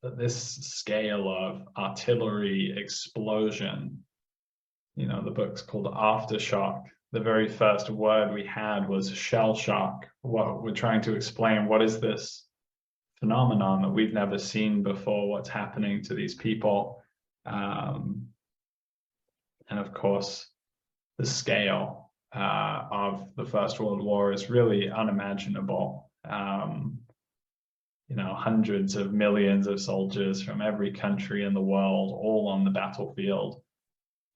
this scale of artillery explosion. You know, the book's called Aftershock. The very first word we had was shell shock. What we're trying to explain, what is this phenomenon that we've never seen before? What's happening to these people? And of course, the scale of the First World War is really unimaginable. You know, hundreds of millions of soldiers from every country in the world, all on the battlefield.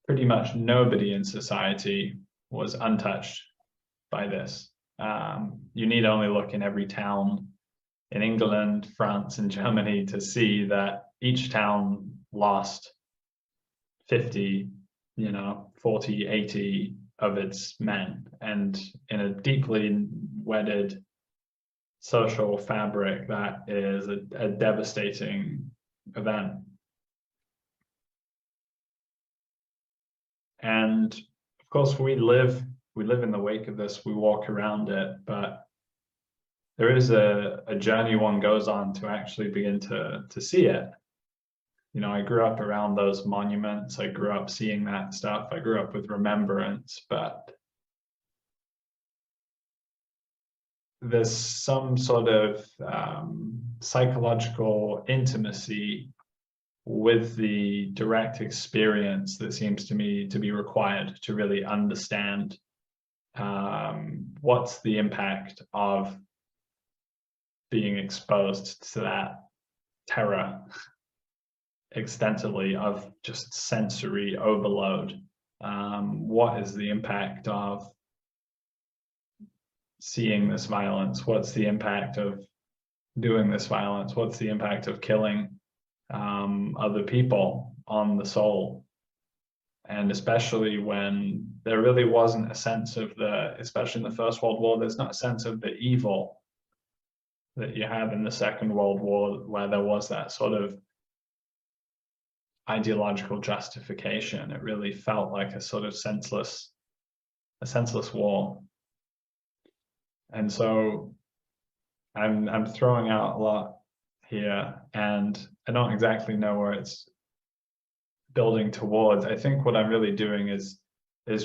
Pretty much nobody in society was untouched by this. You need only look in every town in England, France, and Germany to see that each town lost 50, 40, 80 of its men. And in a deeply wedded social fabric, that is a devastating event. And of course, we live in the wake of this, we walk around it, but there is a journey one goes on to actually begin to see it. You know, I grew up around those monuments, I grew up seeing that stuff, I grew up with remembrance, but there's some sort of psychological intimacy with the direct experience that seems to me to be required to really understand what's the impact of being exposed to that terror extensively, of just sensory overload. What is the impact of seeing this violence? What's the impact of doing this violence? What's the impact of killing other people on the soul? And especially when there really wasn't a sense of especially in the First World War, there's not a sense of the evil that you have in the Second World War, where there was that sort of ideological justification. It really felt like a sort of senseless war. And so I'm throwing out a lot here, and I don't exactly know where it's building towards. I think what I'm really doing is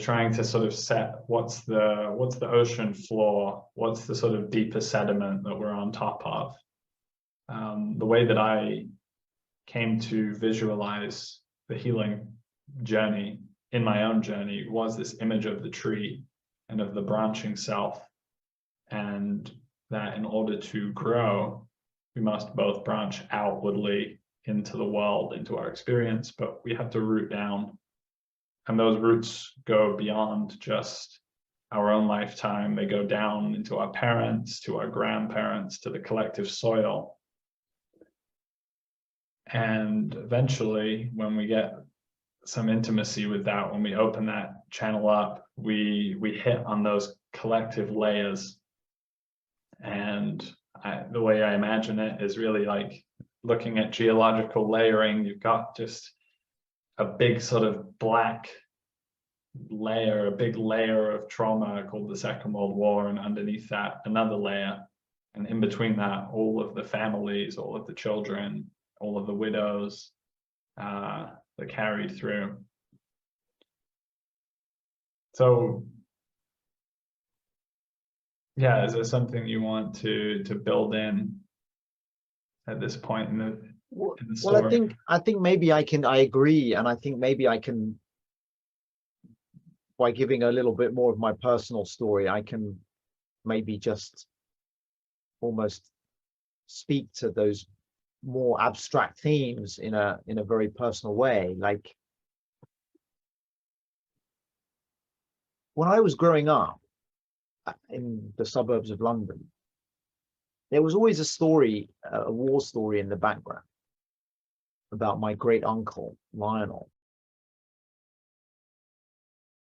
trying to sort of set what's the ocean floor, what's the sort of deeper sediment that we're on top of. The way that I came to visualize the healing journey in my own journey was this image of the tree and of the branching self, and that in order to grow, we must both branch outwardly into the world, into our experience, but we have to root down. And those roots go beyond just our own lifetime. They go down into our parents, to our grandparents, to the collective soil. And eventually, when we get some intimacy with that, when we open that channel up, we hit on those collective layers. And the way I imagine it is really like looking at geological layering. You've got just a big sort of black layer, a big layer of trauma called the Second World War, and underneath that another layer, and in between that all of the families, all of the children, all of the widows that carried through. So yeah, is there something you want to build in at this point in the story? Well, I think maybe I agree, and I think maybe I can, by giving a little bit more of my personal story, I can maybe just almost speak to those more abstract themes in a very personal way. Like, when I was growing up in the suburbs of London, there was always a story, a war story in the background about my great uncle, Lionel.